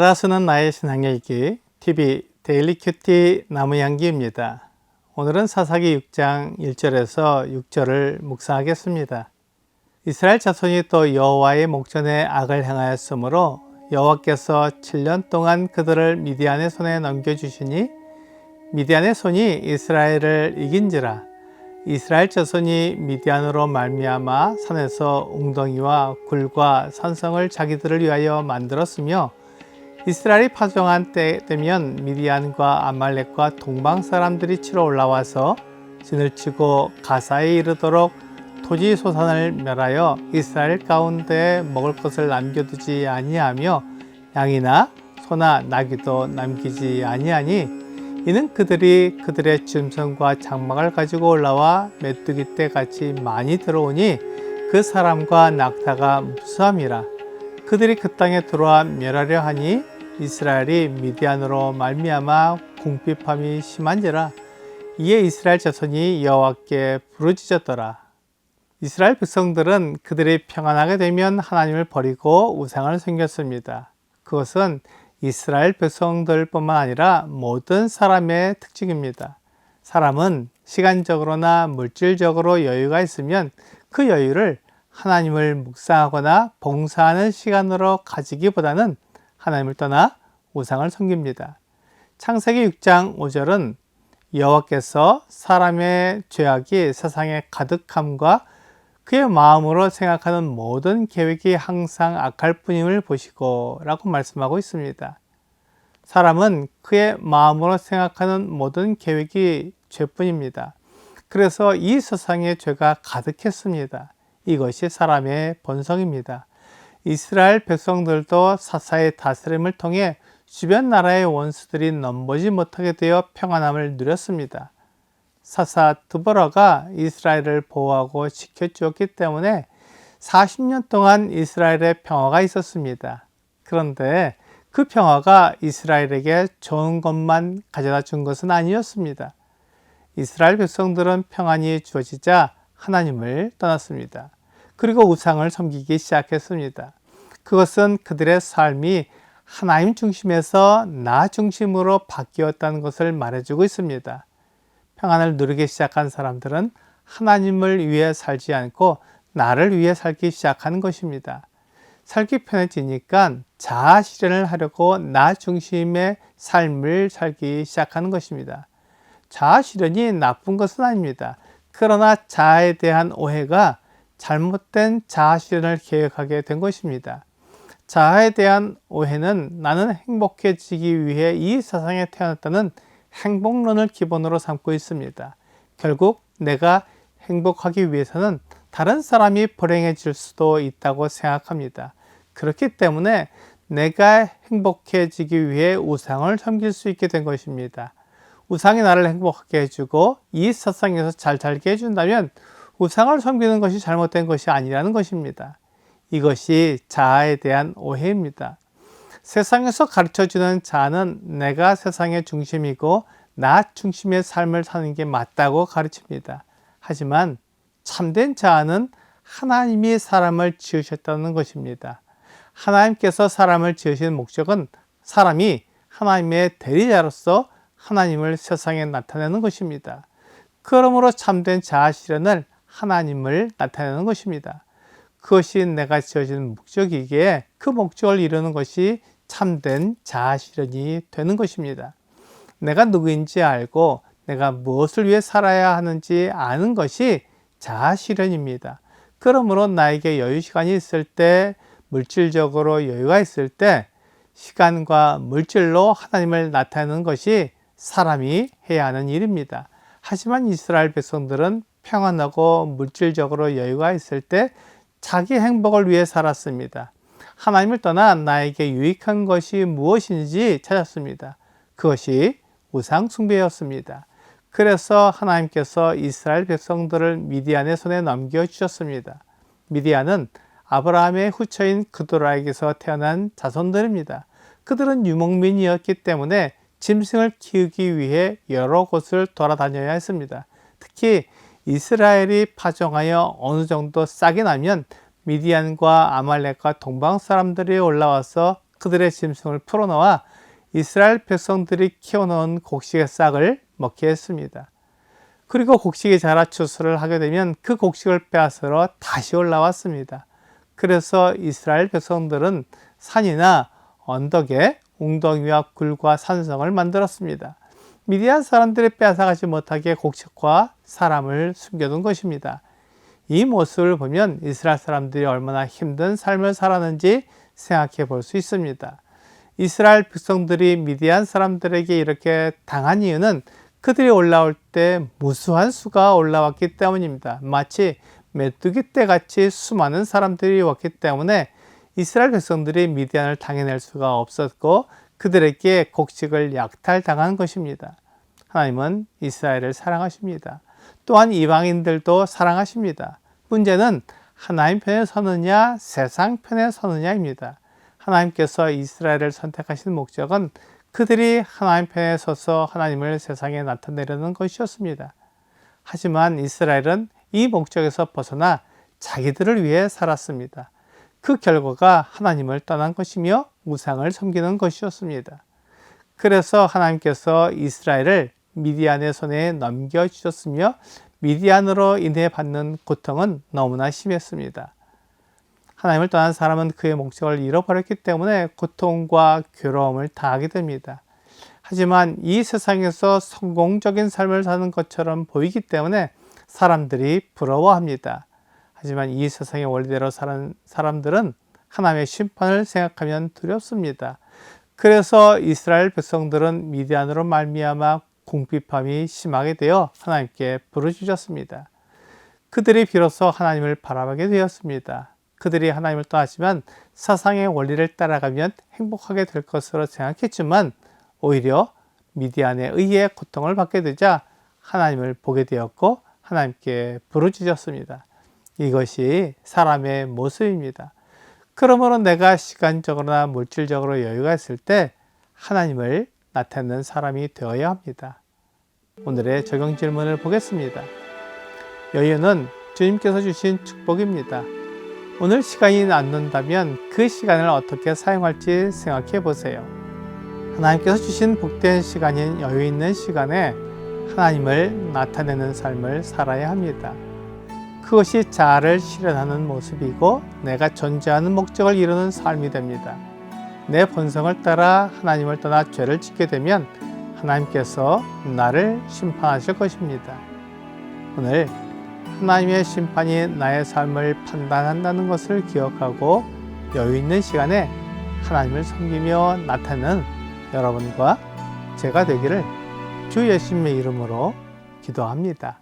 알아서는 나의 신앙일기 TV 데일리 큐티 나무향기입니다. 오늘은 사사기 6장 1절에서 6절을 묵상하겠습니다. 이스라엘 자손이 또 여호와의 목전에 악을 행하였으므로 여호와께서 7년 동안 그들을 미디안의 손에 넘겨주시니 미디안의 손이 이스라엘을 이긴지라. 이스라엘 자손이 미디안으로 말미암아 산에서 웅덩이와 굴과 산성을 자기들을 위하여 만들었으며 이스라엘이 파종한 때면 미디안과 아말렉과 동방 사람들이 치러 올라와서 진을 치고 가사에 이르도록 토지 소산을 멸하여 이스라엘 가운데 먹을 것을 남겨두지 아니하며 양이나 소나 나귀도 남기지 아니하니 이는 그들이 그들의 짐승과 장막을 가지고 올라와 메뚜기 떼 같이 많이 들어오니 그 사람과 낙타가 무수함이라. 그들이 그 땅에 들어와 멸하려 하니 이스라엘이 미디안으로 말미암아 궁핍함이 심한지라. 이에 이스라엘 자손이 여호와께 부르짖었더라. 이스라엘 백성들은 그들이 평안하게 되면 하나님을 버리고 우상을 섬겼습니다. 그것은 이스라엘 백성들뿐만 아니라 모든 사람의 특징입니다. 사람은 시간적으로나 물질적으로 여유가 있으면 그 여유를 하나님을 묵상하거나 봉사하는 시간으로 가지기보다는 하나님을 떠나 우상을 섬깁니다. 창세기 6장 5절은 여호와께서 사람의 죄악이 세상에 가득함과 그의 마음으로 생각하는 모든 계획이 항상 악할 뿐임을 보시고 라고 말씀하고 있습니다. 사람은 그의 마음으로 생각하는 모든 계획이 죄뿐입니다. 그래서 이 세상에 죄가 가득했습니다. 이것이 사람의 본성입니다. 이스라엘 백성들도 사사의 다스림을 통해 주변 나라의 원수들이 넘보지 못하게 되어 평안함을 누렸습니다. 사사 드보라가 이스라엘을 보호하고 지켜주었기 때문에 40년 동안 이스라엘에 평화가 있었습니다. 그런데 그 평화가 이스라엘에게 좋은 것만 가져다 준 것은 아니었습니다. 이스라엘 백성들은 평안이 주어지자 하나님을 떠났습니다. 그리고 우상을 섬기기 시작했습니다. 그것은 그들의 삶이 하나님 중심에서 나 중심으로 바뀌었다는 것을 말해주고 있습니다. 평안을 누리기 시작한 사람들은 하나님을 위해 살지 않고 나를 위해 살기 시작하는 것입니다. 살기 편해지니까 자아 실현을 하려고 나 중심의 삶을 살기 시작하는 것입니다. 자아 실현이 나쁜 것은 아닙니다. 그러나 자아에 대한 오해가 잘못된 자아 실현을 계획하게 된 것입니다. 자아에 대한 오해는 나는 행복해지기 위해 이 세상에 태어났다는 행복론을 기본으로 삼고 있습니다. 결국 내가 행복하기 위해서는 다른 사람이 불행해질 수도 있다고 생각합니다. 그렇기 때문에 내가 행복해지기 위해 우상을 섬길 수 있게 된 것입니다. 우상이 나를 행복하게 해주고 이 세상에서 잘 살게 해준다면 우상을 섬기는 것이 잘못된 것이 아니라는 것입니다. 이것이 자아에 대한 오해입니다. 세상에서 가르쳐주는 자아는 내가 세상의 중심이고 나 중심의 삶을 사는 게 맞다고 가르칩니다. 하지만 참된 자아는 하나님이 사람을 지으셨다는 것입니다. 하나님께서 사람을 지으신 목적은 사람이 하나님의 대리자로서 하나님을 세상에 나타내는 것입니다. 그러므로 참된 자아 실현을 하나님을 나타내는 것입니다. 그것이 내가 지어진 목적이기에 그 목적을 이루는 것이 참된 자아 실현이 되는 것입니다. 내가 누구인지 알고 내가 무엇을 위해 살아야 하는지 아는 것이 자아 실현입니다. 그러므로 나에게 여유 시간이 있을 때, 물질적으로 여유가 있을 때 시간과 물질로 하나님을 나타내는 것이 사람이 해야 하는 일입니다. 하지만 이스라엘 백성들은 평안하고 물질적으로 여유가 있을 때 자기 행복을 위해 살았습니다. 하나님을 떠나 나에게 유익한 것이 무엇인지 찾았습니다. 그것이 우상 숭배였습니다. 그래서 하나님께서 이스라엘 백성들을 미디안의 손에 넘겨주셨습니다. 미디안은 아브라함의 후처인 그도라에게서 태어난 자손들입니다. 그들은 유목민이었기 때문에 짐승을 키우기 위해 여러 곳을 돌아다녀야 했습니다. 특히 이스라엘이 파종하여 어느 정도 싹이 나면 미디안과 아말렉과 동방 사람들이 올라와서 그들의 짐승을 풀어놓아 이스라엘 백성들이 키워놓은 곡식의 싹을 먹게 했습니다. 그리고 곡식이 자라 추수를 하게 되면 그 곡식을 빼앗으러 다시 올라왔습니다. 그래서 이스라엘 백성들은 산이나 언덕에 웅덩이와 굴과 산성을 만들었습니다. 미디안 사람들이 빼앗아가지 못하게 곡식과 사람을 숨겨둔 것입니다. 이 모습을 보면 이스라엘 사람들이 얼마나 힘든 삶을 살았는지 생각해 볼 수 있습니다. 이스라엘 백성들이 미디안 사람들에게 이렇게 당한 이유는 그들이 올라올 때 무수한 수가 올라왔기 때문입니다. 마치 메뚜기 떼같이 수많은 사람들이 왔기 때문에 이스라엘 백성들이 미디안을 당해낼 수가 없었고 그들에게 곡식을 약탈당한 것입니다. 하나님은 이스라엘을 사랑하십니다. 또한 이방인들도 사랑하십니다. 문제는 하나님 편에 서느냐 세상 편에 서느냐입니다. 하나님께서 이스라엘을 선택하신 목적은 그들이 하나님 편에 서서 하나님을 세상에 나타내려는 것이었습니다. 하지만 이스라엘은 이 목적에서 벗어나 자기들을 위해 살았습니다. 그 결과가 하나님을 떠난 것이며 우상을 섬기는 것이었습니다. 그래서 하나님께서 이스라엘을 미디안의 손에 넘겨주셨으며 미디안으로 인해 받는 고통은 너무나 심했습니다. 하나님을 떠난 사람은 그의 목적을 잃어버렸기 때문에 고통과 괴로움을 당하게 됩니다. 하지만 이 세상에서 성공적인 삶을 사는 것처럼 보이기 때문에 사람들이 부러워합니다. 하지만 이 세상의 원리대로 사는 사람들은 하나님의 심판을 생각하면 두렵습니다. 그래서 이스라엘 백성들은 미디안으로 말미암아 궁핍함이 심하게 되어 하나님께 부르짖었습니다. 그들이 비로소 하나님을 바라보게 되었습니다. 그들이 하나님을 떠났지만 세상의 원리를 따라가면 행복하게 될 것으로 생각했지만 오히려 미디안에 의해 고통을 받게 되자 하나님을 보게 되었고 하나님께 부르짖었습니다. 이것이 사람의 모습입니다. 그러므로 내가 시간적으로나 물질적으로 여유가 있을 때 하나님을 나타내는 사람이 되어야 합니다. 오늘의 적용 질문을 보겠습니다. 여유는 주님께서 주신 축복입니다. 오늘 시간이 남는다면 그 시간을 어떻게 사용할지 생각해 보세요. 하나님께서 주신 복된 시간인 여유 있는 시간에 하나님을 나타내는 삶을 살아야 합니다. 그것이 자아를 실현하는 모습이고 내가 존재하는 목적을 이루는 삶이 됩니다. 내 본성을 따라 하나님을 떠나 죄를 짓게 되면 하나님께서 나를 심판하실 것입니다. 오늘 하나님의 심판이 나의 삶을 판단한다는 것을 기억하고 여유 있는 시간에 하나님을 섬기며 나타내는 여러분과 제가 되기를 주 예수님의 이름으로 기도합니다.